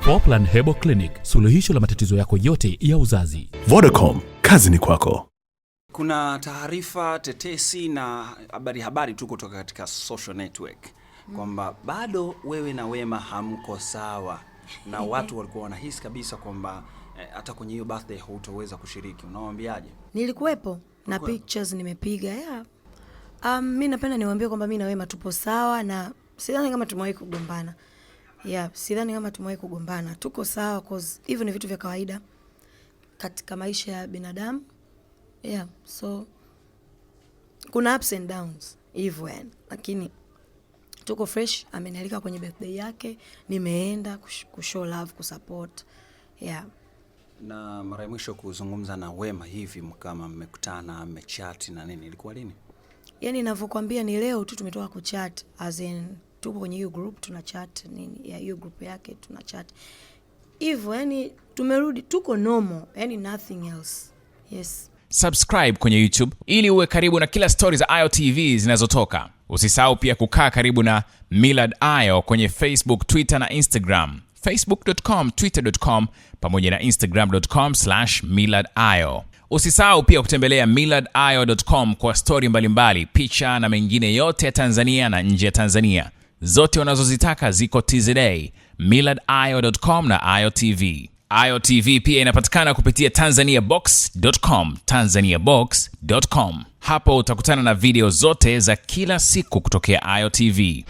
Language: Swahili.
4Plan Herbal Clinic, suluhisho la matatizo yako yote ya uzazi. Vodacom, kazi ni kwako. Kuna taarifa tetesi na habari tu kutoka katika social network kwamba bado wewe na Wema hamko sawa, na watu walikuwa wanahisi kabisa kwamba hata kwenye hiyo birthday hutoweza kushiriki. Unawaambiaje? Nilikuwepo na pictures nimepiga. Mimi napenda niwaambie kwamba mimi na Wema tupo sawa, na sidhani kama tumewahi kugombana. Sidhani kama tumewahi kugombana. Tuko sawa cause hivyo ni vitu vya kawaida katika maisha ya binadamu. So kuna ups and downs hivyo yani, lakini tuko fresh. Amenialika kwenye birthday yake, nimeenda kushow love, kusupport. Na mara ya mwisho kuzungumza na Wema hivi kama mmekutana, mmechat na nini, ilikuwa lini? Yani ninavyokuambia ni leo tu tumetoka kuchat, as in tuko kwenye hiyo group tuna chat nini, ya hiyo group yake tuna chat. Hivyo yani tumerudi, tuko normal, yani nothing else. Yes. Subscribe kwenye YouTube ili uwe karibu na kila stories za Ayo TV zinazotoka. Usisahau pia kukaa karibu na Millard Ayo kwenye Facebook, Twitter na Instagram. Facebook.com, Twitter.com pamoja na Instagram.com/Millard Ayo. Usisahau pia kutembelea millardayo.com kwa story mbalimbali, picha na mengine yote ya Tanzania na nje ya Tanzania. Zote unazozitaka ziko TZA, millardayo.com na Ayo TV. Ayo TV pia inapatikana kupitia tanzaniabox.com, tanzaniabox.com. Hapo utakutana na video zote za kila siku kutokea Ayo TV.